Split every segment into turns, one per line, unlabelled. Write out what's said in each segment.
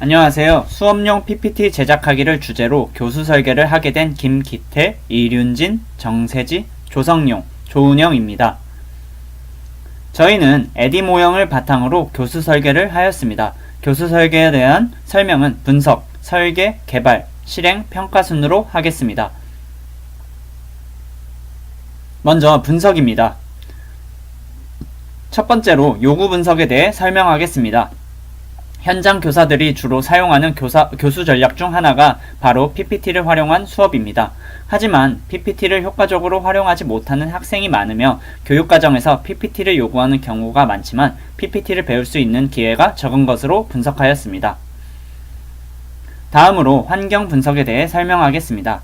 안녕하세요. 수업용 PPT 제작하기를 주제로 교수 설계를 하게 된 김기태, 이륜진, 정세지, 조성용, 조은영입니다. 저희는 에디 모형을 바탕으로 교수 설계를 하였습니다. 교수 설계에 대한 설명은 분석, 설계, 개발, 실행, 평가 순으로 하겠습니다. 먼저 분석입니다. 첫 번째로 요구 분석에 대해 설명하겠습니다. 현장 교사들이 주로 사용하는 교수 전략 중 하나가 바로 PPT를 활용한 수업입니다. 하지만 PPT를 효과적으로 활용하지 못하는 학생이 많으며 교육과정에서 PPT를 요구하는 경우가 많지만 PPT를 배울 수 있는 기회가 적은 것으로 분석하였습니다. 다음으로 환경 분석에 대해 설명하겠습니다.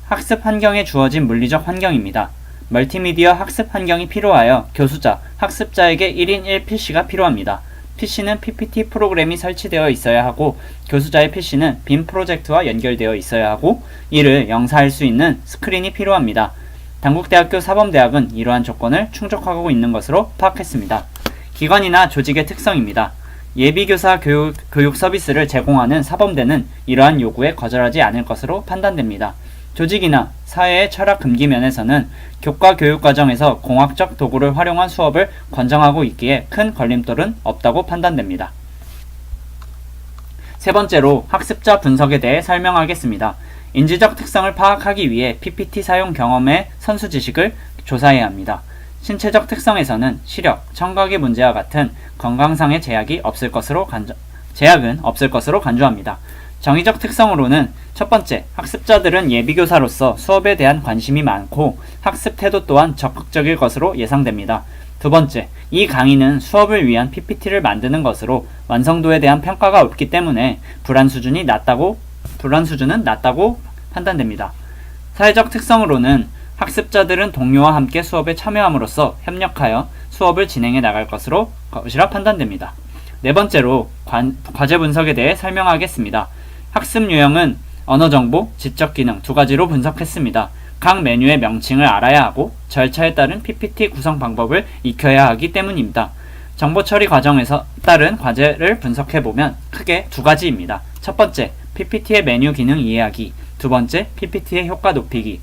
학습 환경에 주어진 물리적 환경입니다. 멀티미디어 학습 환경이 필요하여 교수자, 학습자에게 1인 1PC가 필요합니다. PC는 PPT 프로그램이 설치되어 있어야 하고 교수자의 PC는 빔 프로젝트와 연결되어 있어야 하고 이를 영사할 수 있는 스크린이 필요합니다. 단국대학교 사범대학은 이러한 조건을 충족하고 있는 것으로 파악했습니다. 기관이나 조직의 특성입니다. 예비교사 교육 서비스를 제공하는 사범대는 이러한 요구에 거절하지 않을 것으로 판단됩니다. 조직이나 사회의 철학 금기 면에서는 교과 교육 과정에서 공학적 도구를 활용한 수업을 권장하고 있기에 큰 걸림돌은 없다고 판단됩니다. 세 번째로 학습자 분석에 대해 설명하겠습니다. 인지적 특성을 파악하기 위해 PPT 사용 경험의 선수 지식을 조사해야 합니다. 신체적 특성에서는 시력, 청각의 문제와 같은 건강상의 제약은 없을 것으로 간주합니다. 정의적 특성으로는 첫 번째, 학습자들은 예비교사로서 수업에 대한 관심이 많고 학습 태도 또한 적극적일 것으로 예상됩니다. 두 번째, 이 강의는 수업을 위한 PPT를 만드는 것으로 완성도에 대한 평가가 없기 때문에 불안 수준은 낮다고 판단됩니다. 사회적 특성으로는 학습자들은 동료와 함께 수업에 참여함으로써 협력하여 수업을 진행해 나갈 것이라 판단됩니다. 네 번째로 과제 분석에 대해 설명하겠습니다. 학습 유형은 언어정보, 지적기능 두 가지로 분석했습니다. 각 메뉴의 명칭을 알아야 하고 절차에 따른 PPT 구성 방법을 익혀야 하기 때문입니다. 정보처리 과정에서 따른 과제를 분석해보면 크게 두 가지입니다. 첫 번째, PPT의 메뉴 기능 이해하기. 두 번째, PPT의 효과 높이기.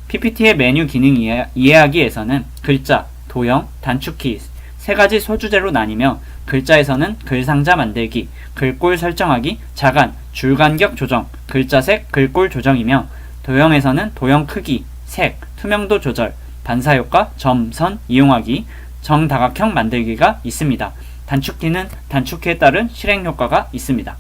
PPT의 메뉴 기능 이해하기에서는 글자, 도형, 단축키 세 가지 소주제로 나뉘며 글자에서는 글상자 만들기, 글꼴 설정하기, 자간, 줄간격 조정, 글자색, 글꼴 조정이며 도형에서는 도형 크기, 색, 투명도 조절, 반사효과, 점, 선 이용하기, 정다각형 만들기가 있습니다. 단축키는 단축키에 따른 실행효과가 있습니다.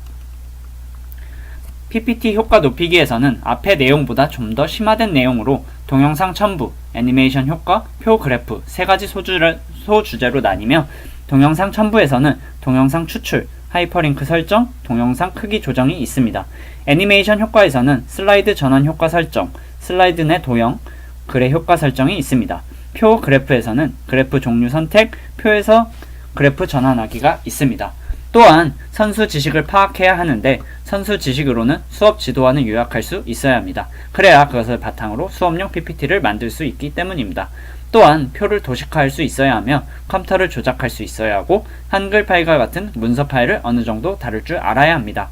PPT 효과 높이기에서는 앞의 내용보다 좀 더 심화된 내용으로 동영상 첨부, 애니메이션 효과, 표 그래프 세 가지 소주제로 나뉘며 동영상 첨부에서는 동영상 추출, 하이퍼링크 설정, 동영상 크기 조정이 있습니다. 애니메이션 효과에서는 슬라이드 전환 효과 설정, 슬라이드 내 도형, 글의 효과 설정이 있습니다. 표 그래프에서는 그래프 종류 선택, 표에서 그래프 전환하기가 있습니다. 또한 선수 지식을 파악해야 하는데 선수 지식으로는 수업 지도안을 요약할 수 있어야 합니다. 그래야 그것을 바탕으로 수업용 PPT를 만들 수 있기 때문입니다. 또한 표를 도식화할 수 있어야 하며 컴퓨터를 조작할 수 있어야 하고 한글 파일과 같은 문서 파일을 어느 정도 다룰 줄 알아야 합니다.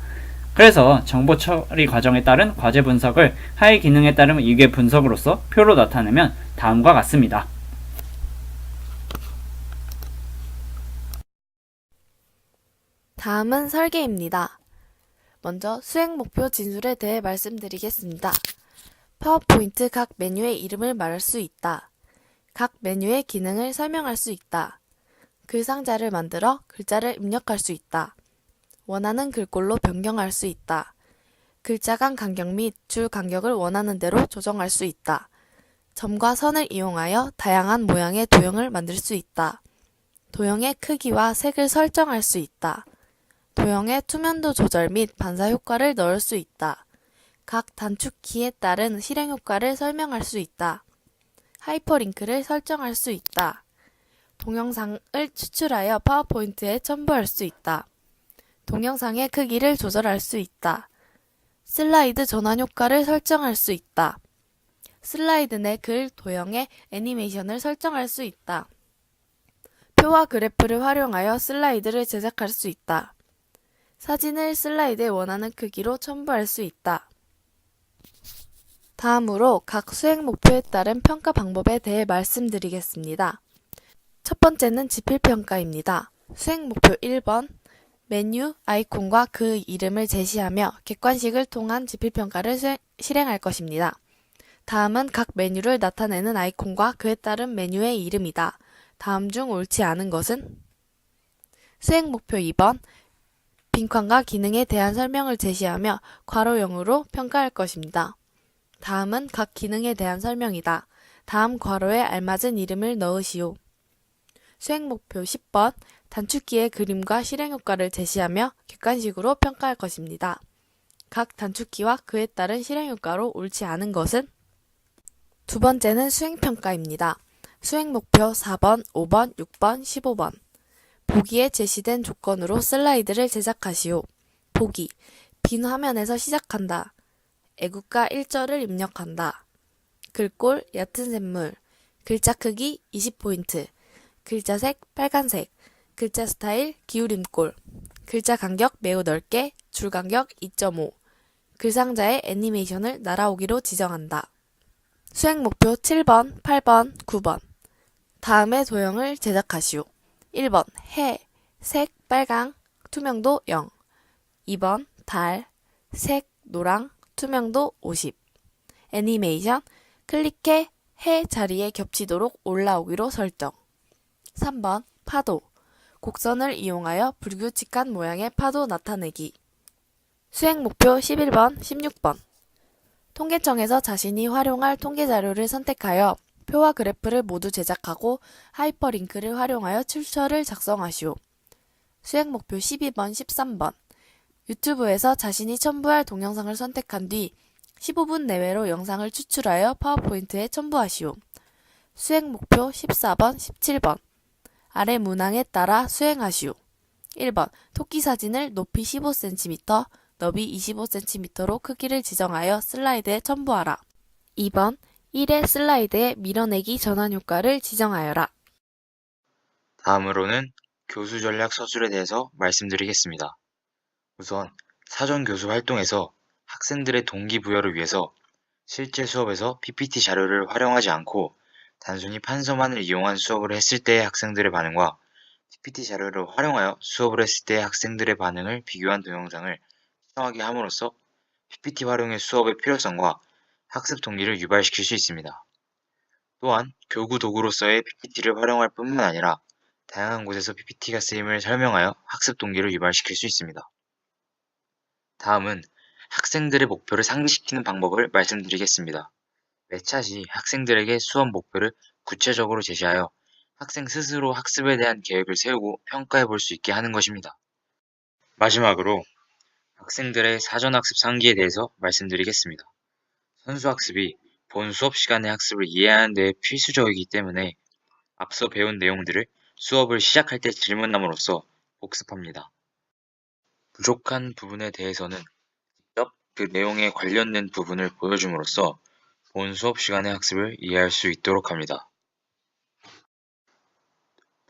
그래서 정보 처리 과정에 따른 과제 분석을 하위 기능에 따른 이계 분석으로서 표로 나타내면 다음과 같습니다.
다음은 설계입니다. 먼저 수행 목표 진술에 대해 말씀드리겠습니다. 파워포인트 각 메뉴의 이름을 말할 수 있다. 각 메뉴의 기능을 설명할 수 있다. 글상자를 만들어 글자를 입력할 수 있다. 원하는 글꼴로 변경할 수 있다. 글자 간 간격 및 줄 간격을 원하는 대로 조정할 수 있다. 점과 선을 이용하여 다양한 모양의 도형을 만들 수 있다. 도형의 크기와 색을 설정할 수 있다. 도형의 투명도 조절 및 반사 효과를 넣을 수 있다. 각 단축키에 따른 실행 효과를 설명할 수 있다. 하이퍼링크를 설정할 수 있다. 동영상을 추출하여 파워포인트에 첨부할 수 있다. 동영상의 크기를 조절할 수 있다. 슬라이드 전환 효과를 설정할 수 있다. 슬라이드 내 글, 도형의 애니메이션을 설정할 수 있다. 표와 그래프를 활용하여 슬라이드를 제작할 수 있다. 사진을 슬라이드에 원하는 크기로 첨부할 수 있다. 다음으로 각 수행 목표에 따른 평가 방법에 대해 말씀드리겠습니다. 첫 번째는 지필평가입니다. 수행 목표 1번, 메뉴 아이콘과 그 이름을 제시하며 객관식을 통한 지필평가를 실행할 것입니다. 다음은 각 메뉴를 나타내는 아이콘과 그에 따른 메뉴의 이름이다. 다음 중 옳지 않은 것은? 수행 목표 2번, 빈칸과 기능에 대한 설명을 제시하며 괄호형으로 평가할 것입니다. 다음은 각 기능에 대한 설명이다. 다음 괄호에 알맞은 이름을 넣으시오. 수행 목표 10번, 단축키의 그림과 실행 효과를 제시하며 객관식으로 평가할 것입니다. 각 단축키와 그에 따른 실행 효과로 옳지 않은 것은? 두 번째는 수행평가입니다. 수행 목표 4번, 5번, 6번, 15번. 보기에 제시된 조건으로 슬라이드를 제작하시오. 보기, 빈 화면에서 시작한다. 애국가 1절을 입력한다. 글꼴, 얕은 샘물. 글자 크기 20포인트. 글자색, 빨간색. 글자 스타일, 기울임꼴. 글자 간격 매우 넓게, 줄 간격 2.5. 글상자의 애니메이션을 날아오기로 지정한다. 수행 목표 7번, 8번, 9번. 다음의 도형을 제작하시오. 1번, 해, 색, 빨강, 투명도 0. 2번, 달, 색, 노랑, 투명도 50. 애니메이션, 클릭해 해 자리에 겹치도록 올라오기로 설정. 3번, 파도. 곡선을 이용하여 불규칙한 모양의 파도 나타내기. 수행 목표 11번, 16번. 통계청에서 자신이 활용할 통계 자료를 선택하여 표와 그래프를 모두 제작하고 하이퍼링크를 활용하여 출처를 작성하시오. 수행 목표 12번, 13번. 유튜브에서 자신이 첨부할 동영상을 선택한 뒤 15분 내외로 영상을 추출하여 파워포인트에 첨부하시오. 수행 목표 14번, 17번. 아래 문항에 따라 수행하시오. 1번, 토끼 사진을 높이 15cm, 너비 25cm로 크기를 지정하여 슬라이드에 첨부하라. 2번, 1회 슬라이드에 밀어내기 전환 효과를 지정하여라.
다음으로는 교수 전략 서술에 대해서 말씀드리겠습니다. 우선 사전 교수 활동에서 학생들의 동기부여를 위해서 실제 수업에서 PPT 자료를 활용하지 않고 단순히 판서만을 이용한 수업을 했을 때의 학생들의 반응과 PPT 자료를 활용하여 수업을 했을 때의 학생들의 반응을 비교한 동영상을 시청하게 함으로써 PPT 활용의 수업의 필요성과 학습 동기를 유발시킬 수 있습니다. 또한 교구 도구로서의 PPT를 활용할 뿐만 아니라 다양한 곳에서 PPT가 쓰임을 설명하여 학습 동기를 유발시킬 수 있습니다. 다음은 학생들의 목표를 상기시키는 방법을 말씀드리겠습니다. 매차 시 학생들에게 수업 목표를 구체적으로 제시하여 학생 스스로 학습에 대한 계획을 세우고 평가해 볼 수 있게 하는 것입니다. 마지막으로 학생들의 사전학습 상기에 대해서 말씀드리겠습니다. 선수학습이 본 수업 시간의 학습을 이해하는 데 필수적이기 때문에 앞서 배운 내용들을 수업을 시작할 때 질문함으로써 복습합니다. 부족한 부분에 대해서는 직접 그 내용에 관련된 부분을 보여줌으로써 본 수업 시간의 학습을 이해할 수 있도록 합니다.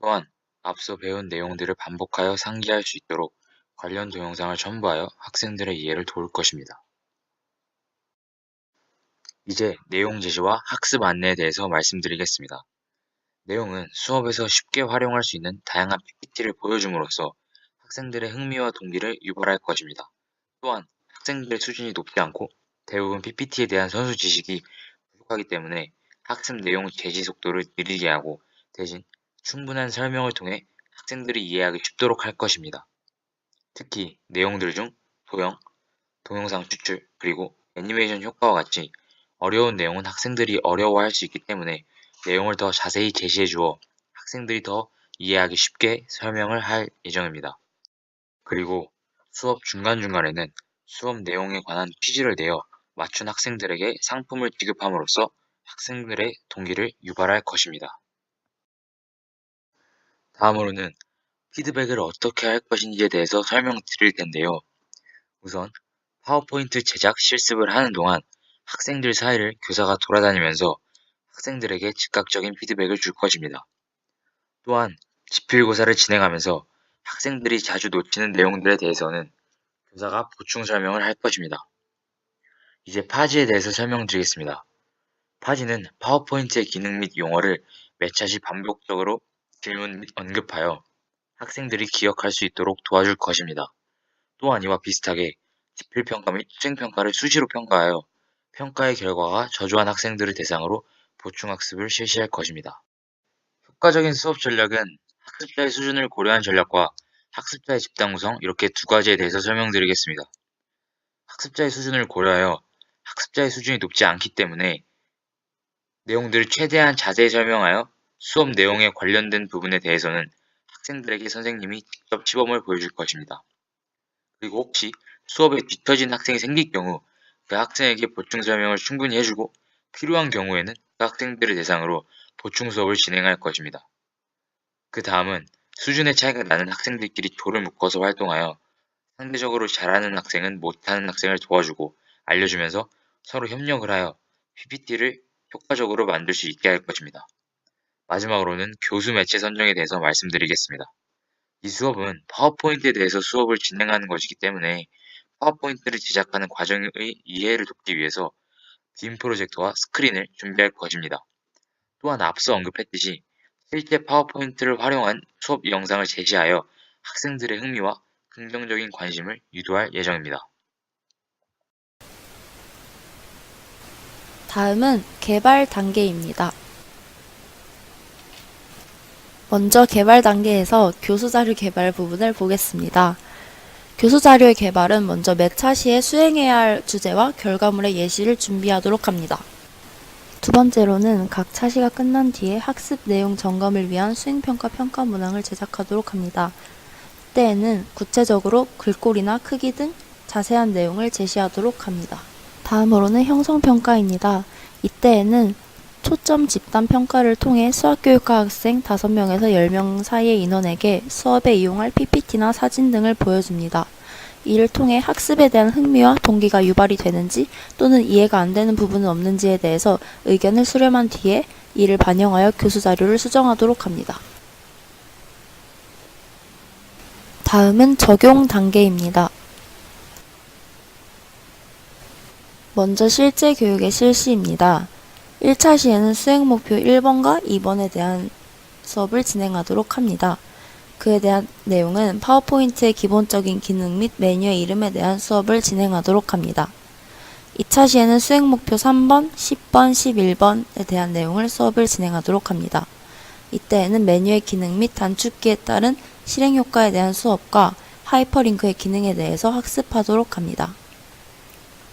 또한 앞서 배운 내용들을 반복하여 상기할 수 있도록 관련 동영상을 첨부하여 학생들의 이해를 도울 것입니다. 이제 내용 제시와 학습 안내에 대해서 말씀드리겠습니다. 내용은 수업에서 쉽게 활용할 수 있는 다양한 PPT를 보여줌으로써 학생들의 흥미와 동기를 유발할 것입니다. 또한 학생들의 수준이 높지 않고 대부분 PPT에 대한 선수 지식이 부족하기 때문에 학습 내용 제시 속도를 느리게 하고 대신 충분한 설명을 통해 학생들이 이해하기 쉽도록 할 것입니다. 특히 내용들 중 도형, 동영상 추출, 그리고 애니메이션 효과와 같이 어려운 내용은 학생들이 어려워할 수 있기 때문에 내용을 더 자세히 제시해 주어 학생들이 더 이해하기 쉽게 설명을 할 예정입니다. 그리고 수업 중간중간에는 수업 내용에 관한 퀴즈를 내어 맞춘 학생들에게 상품을 지급함으로써 학생들의 동기를 유발할 것입니다. 다음으로는 피드백을 어떻게 할 것인지에 대해서 설명드릴 텐데요. 우선 파워포인트 제작 실습을 하는 동안 학생들 사이를 교사가 돌아다니면서 학생들에게 즉각적인 피드백을 줄 것입니다. 또한 지필고사를 진행하면서 학생들이 자주 놓치는 내용들에 대해서는 교사가 보충 설명을 할 것입니다. 이제 파지에 대해서 설명드리겠습니다. 파지는 파워포인트의 기능 및 용어를 몇 차례 반복적으로 질문 및 언급하여 학생들이 기억할 수 있도록 도와줄 것입니다. 또한 이와 비슷하게 지필평가 및 수행평가를 수시로 평가하여 평가의 결과가 저조한 학생들을 대상으로 보충학습을 실시할 것입니다. 효과적인 수업 전략은 학습자의 수준을 고려한 전략과 학습자의 집단 구성 이렇게 두 가지에 대해서 설명드리겠습니다. 학습자의 수준을 고려하여 학습자의 수준이 높지 않기 때문에 내용들을 최대한 자세히 설명하여 수업 내용에 관련된 부분에 대해서는 학생들에게 선생님이 직접 시범을 보여줄 것입니다. 그리고 혹시 수업에 뒤처진 학생이 생길 경우 그 학생에게 보충 설명을 충분히 해주고 필요한 경우에는 그 학생들을 대상으로 보충 수업을 진행할 것입니다. 그 다음은 수준의 차이가 나는 학생들끼리 조를 묶어서 활동하여 상대적으로 잘하는 학생은 못하는 학생을 도와주고 알려주면서 서로 협력을 하여 PPT를 효과적으로 만들 수 있게 할 것입니다. 마지막으로는 교수 매체 선정에 대해서 말씀드리겠습니다. 이 수업은 파워포인트에 대해서 수업을 진행하는 것이기 때문에 파워포인트를 제작하는 과정의 이해를 돕기 위해서 빔 프로젝터와 스크린을 준비할 것입니다. 또한 앞서 언급했듯이 실제 파워포인트를 활용한 수업 영상을 제시하여 학생들의 흥미와 긍정적인 관심을 유도할 예정입니다.
다음은 개발 단계입니다. 먼저 개발 단계에서 교수 자료 개발 부분을 보겠습니다. 교수 자료의 개발은 먼저 매 차시에 수행해야 할 주제와 결과물의 예시를 준비하도록 합니다. 두 번째로는 각 차시가 끝난 뒤에 학습 내용 점검을 위한 수행평가 평가 문항을 제작하도록 합니다. 이때에는 구체적으로 글꼴이나 크기 등 자세한 내용을 제시하도록 합니다. 다음으로는 형성평가입니다. 이때에는 초점 집단 평가를 통해 수학교육과 학생 5명에서 10명 사이의 인원에게 수업에 이용할 PPT나 사진 등을 보여줍니다. 이를 통해 학습에 대한 흥미와 동기가 유발이 되는지 또는 이해가 안 되는 부분은 없는지에 대해서 의견을 수렴한 뒤에 이를 반영하여 교수 자료를 수정하도록 합니다. 다음은 적용 단계입니다. 먼저 실제 교육의 실시입니다. 1차 시에는 수행 목표 1번과 2번에 대한 수업을 진행하도록 합니다. 그에 대한 내용은 파워포인트의 기본적인 기능 및 메뉴의 이름에 대한 수업을 진행하도록 합니다. 2차 시에는 수행 목표 3번, 10번, 11번에 대한 내용을 수업을 진행하도록 합니다. 이때에는 메뉴의 기능 및 단축키에 따른 실행 효과에 대한 수업과 하이퍼링크의 기능에 대해서 학습하도록 합니다.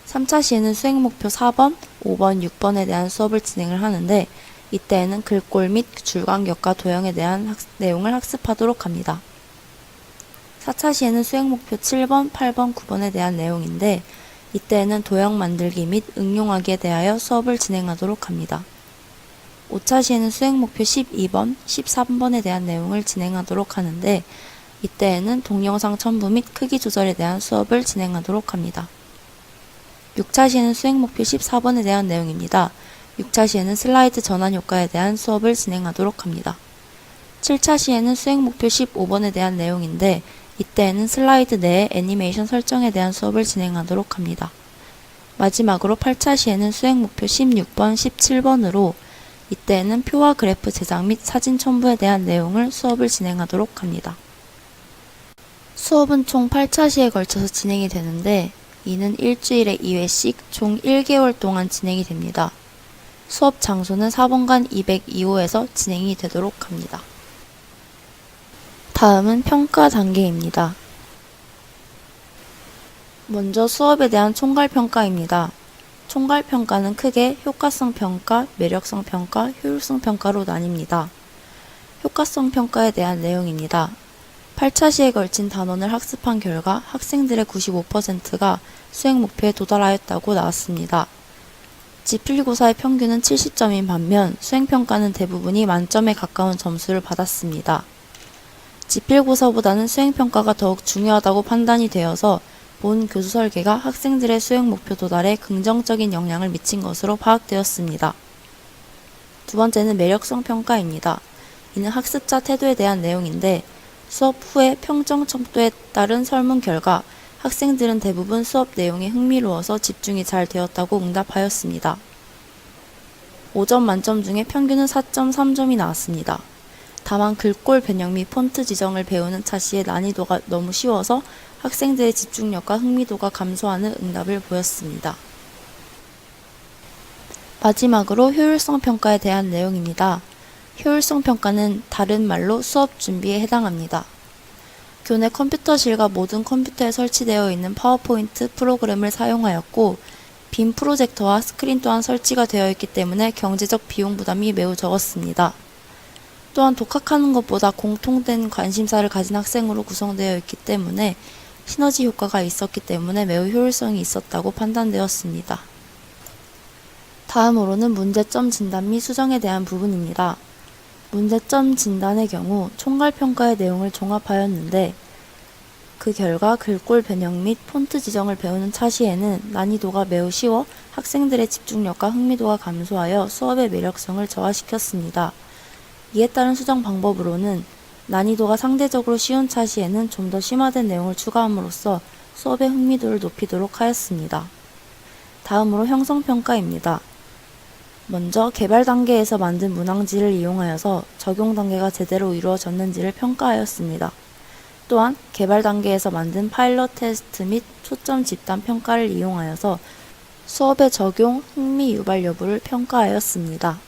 3차 시에는 수행 목표 4번, 5번, 6번에 대한 수업을 진행을 하는데 이때에는 글꼴 및 줄간격과 도형에 대한 내용을 학습하도록 합니다. 4차 시에는 수행 목표 7번, 8번, 9번에 대한 내용인데 이때에는 도형 만들기 및 응용하기에 대하여 수업을 진행하도록 합니다. 5차 시에는 수행 목표 12번, 13번에 대한 내용을 진행하도록 하는데 이때에는 동영상 첨부 및 크기 조절에 대한 수업을 진행하도록 합니다. 6차 시에는 수행 목표 14번에 대한 내용입니다. 6차 시에는 슬라이드 전환 효과에 대한 수업을 진행하도록 합니다. 7차 시에는 수행 목표 15번에 대한 내용인데 이때에는 슬라이드 내에 애니메이션 설정에 대한 수업을 진행하도록 합니다. 마지막으로 8차 시에는 수행 목표 16번, 17번으로 이때에는 표와 그래프 제작 및 사진 첨부에 대한 내용을 수업을 진행하도록 합니다. 수업은 총 8차 시에 걸쳐서 진행이 되는데 이는 일주일에 2회씩 총 1개월 동안 진행이 됩니다. 수업 장소는 4번간 202호에서 진행이 되도록 합니다. 다음은 평가 단계입니다. 먼저 수업에 대한 총괄평가입니다. 총괄평가는 크게 효과성 평가, 매력성 평가, 효율성 평가로 나뉩니다. 효과성 평가에 대한 내용입니다. 8차 시에 걸친 단원을 학습한 결과 학생들의 95%가 수행 목표에 도달하였다고 나왔습니다. 지필고사의 평균은 70점인 반면 수행평가는 대부분이 만점에 가까운 점수를 받았습니다. 지필고사보다는 수행평가가 더욱 중요하다고 판단이 되어서 본 교수 설계가 학생들의 수행 목표 도달에 긍정적인 영향을 미친 것으로 파악되었습니다. 두 번째는 매력성 평가입니다. 이는 학습자 태도에 대한 내용인데 수업 후에 평정 첨부에 따른 설문 결과
학생들은 대부분 수업 내용이 흥미로워서 집중이 잘 되었다고 응답하였습니다. 5점 만점 중에 평균은 4.3점이 나왔습니다. 다만 글꼴 변형 및 폰트 지정을 배우는 차시의 난이도가 너무 쉬워서 학생들의 집중력과 흥미도가 감소하는 응답을 보였습니다. 마지막으로 효율성 평가에 대한 내용입니다. 효율성 평가는 다른 말로 수업 준비에 해당합니다. 교내 컴퓨터실과 모든 컴퓨터에 설치되어 있는 파워포인트 프로그램을 사용하였고, 빔 프로젝터와 스크린 또한 설치가 되어 있기 때문에 경제적 비용 부담이 매우 적었습니다. 또한 독학하는 것보다 공통된 관심사를 가진 학생으로 구성되어 있기 때문에 시너지 효과가 있었기 때문에 매우 효율성이 있었다고 판단되었습니다. 다음으로는 문제점 진단 및 수정에 대한 부분입니다. 문제점 진단의 경우 총괄평가의 내용을 종합하였는데, 그 결과 글꼴 변형 및 폰트 지정을 배우는 차시에는 난이도가 매우 쉬워 학생들의 집중력과 흥미도가 감소하여 수업의 매력성을 저하시켰습니다. 이에 따른 수정 방법으로는 난이도가 상대적으로 쉬운 차시에는 좀 더 심화된 내용을 추가함으로써 수업의 흥미도를 높이도록 하였습니다. 다음으로 형성평가입니다. 먼저 개발 단계에서 만든 문항지를 이용하여서 적용 단계가 제대로 이루어졌는지를 평가하였습니다. 또한 개발 단계에서 만든 파일럿 테스트 및 초점 집단 평가를 이용하여서 수업의 적용, 흥미 유발 여부를 평가하였습니다.